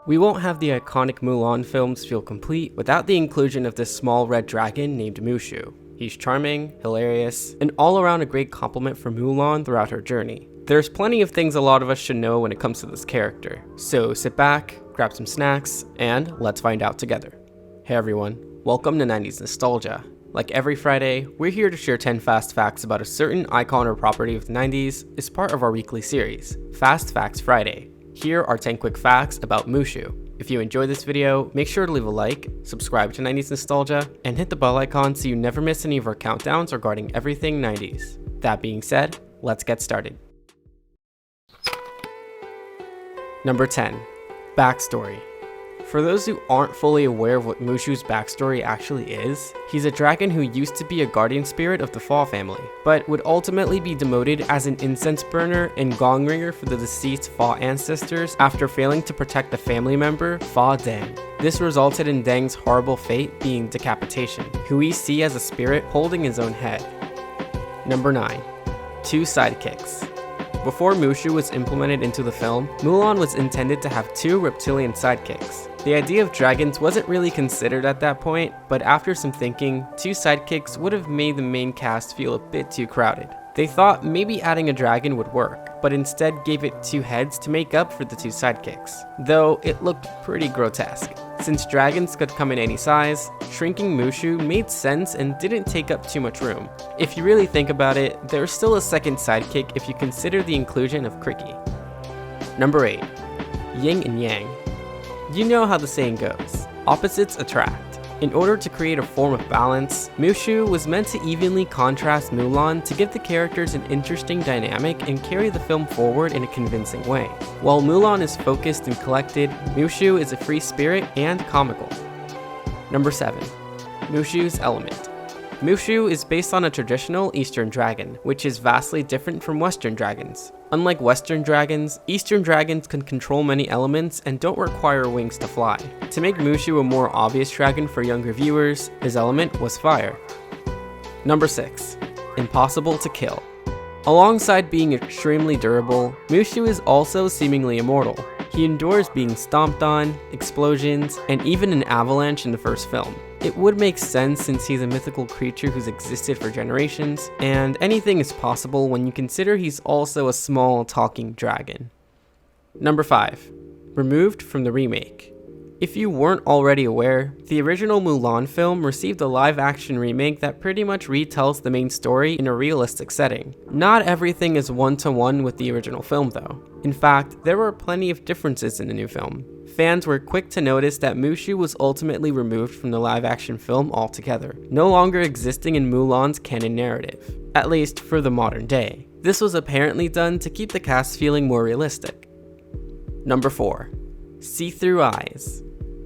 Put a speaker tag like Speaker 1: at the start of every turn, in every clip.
Speaker 1: We won't have the iconic Mulan films feel complete without the inclusion of this small red dragon named Mushu. He's charming, hilarious, and all around a great compliment for Mulan throughout her journey. There's plenty of things a lot of us should know when it comes to this character, so sit back, grab some snacks, and let's find out together. Hey everyone, welcome to 90s Nostalgia. Like every Friday, we're here to share 10 fast facts about a certain icon or property of the 90s as part of our weekly series, Fast Facts Friday. Here are 10 quick facts about Mushu. If you enjoyed this video, make sure to leave a like, subscribe to 90s Nostalgia, and hit the bell icon so you never miss any of our countdowns regarding everything 90s. That being said, let's get started. Number 10. Backstory. For those who aren't fully aware of what Mushu's backstory actually is, he's a dragon who used to be a guardian spirit of the Fa family, but would ultimately be demoted as an incense burner and gong ringer for the deceased Fa ancestors after failing to protect a family member, Fa Deng. This resulted in Deng's horrible fate being decapitation, who we see as a spirit holding his own head. Number 9. 2 sidekicks. Before Mushu was implemented into the film, Mulan was intended to have 2 reptilian sidekicks. The idea of dragons wasn't really considered at that point, but after some thinking, 2 sidekicks would have made the main cast feel a bit too crowded. They thought maybe adding a dragon would work, but instead gave it 2 heads to make up for the 2 sidekicks, though it looked pretty grotesque. Since dragons could come in any size, shrinking Mushu made sense and didn't take up too much room. If you really think about it, there's still a second sidekick if you consider the inclusion of Cricky. Number 8. Yin and Yang. You know how the saying goes, opposites attract. In order to create a form of balance, Mushu was meant to evenly contrast Mulan to give the characters an interesting dynamic and carry the film forward in a convincing way. While Mulan is focused and collected, Mushu is a free spirit and comical. Number 7. Mushu's element. Mushu is based on a traditional Eastern dragon, which is vastly different from Western dragons. Unlike Western dragons, Eastern dragons can control many elements and don't require wings to fly. To make Mushu a more obvious dragon for younger viewers, his element was fire. Number 6. Impossible to kill. Alongside being extremely durable, Mushu is also seemingly immortal. He endures being stomped on, explosions, and even an avalanche in the first film. It would make sense since he's a mythical creature who's existed for generations, and anything is possible when you consider he's also a small talking dragon. Number 5. Removed from the remake. If you weren't already aware, the original Mulan film received a live-action remake that pretty much retells the main story in a realistic setting. Not everything is one-to-one with the original film though. In fact, there were plenty of differences in the new film. Fans were quick to notice that Mushu was ultimately removed from the live-action film altogether, no longer existing in Mulan's canon narrative, at least for the modern day. This was apparently done to keep the cast feeling more realistic. Number 4. See-through eyes.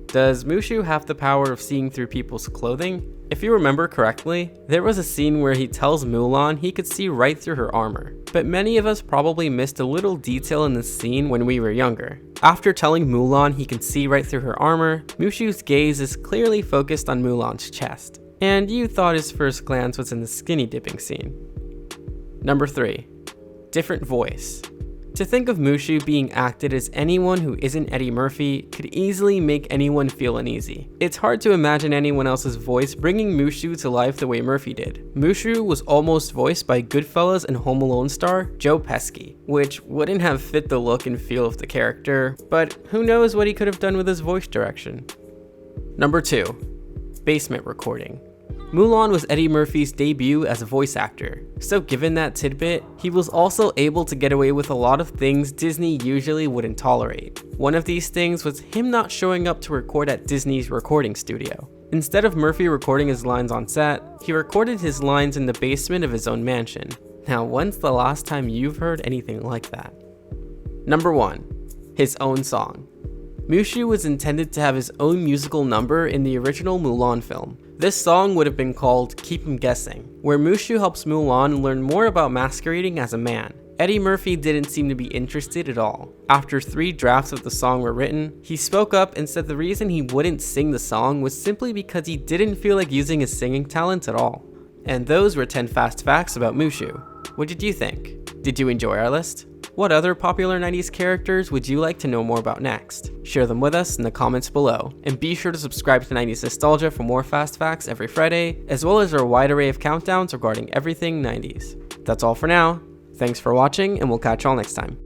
Speaker 1: Does Mushu have the power of seeing through people's clothing? If you remember correctly, there was a scene where he tells Mulan he could see right through her armor, but many of us probably missed a little detail in this scene when we were younger. After telling Mulan he can see right through her armor, Mushu's gaze is clearly focused on Mulan's chest, and you thought his first glance was in the skinny dipping scene. Number 3. Different voice. To think of Mushu being acted as anyone who isn't Eddie Murphy could easily make anyone feel uneasy. It's hard to imagine anyone else's voice bringing Mushu to life the way Murphy did. Mushu was almost voiced by Goodfellas and Home Alone star Joe Pesci, which wouldn't have fit the look and feel of the character, but who knows what he could have done with his voice direction. Number 2. Basement recording. Mulan was Eddie Murphy's debut as a voice actor, so given that tidbit, he was also able to get away with a lot of things Disney usually wouldn't tolerate. One of these things was him not showing up to record at Disney's recording studio. Instead of Murphy recording his lines on set, he recorded his lines in the basement of his own mansion. Now, when's the last time you've heard anything like that? Number 1. His own song. Mushu was intended to have his own musical number in the original Mulan film. This song would have been called Keep 'Em Guessing, where Mushu helps Mulan learn more about masquerading as a man. Eddie Murphy didn't seem to be interested at all. After 3 drafts of the song were written, he spoke up and said the reason he wouldn't sing the song was simply because he didn't feel like using his singing talent at all. And those were 10 fast facts about Mushu. What did you think? Did you enjoy our list? What other popular 90s characters would you like to know more about next? Share them with us in the comments below. And be sure to subscribe to 90s Nostalgia for more fast facts every Friday, as well as our wide array of countdowns regarding everything 90s. That's all for now. Thanks for watching, and we'll catch y'all next time.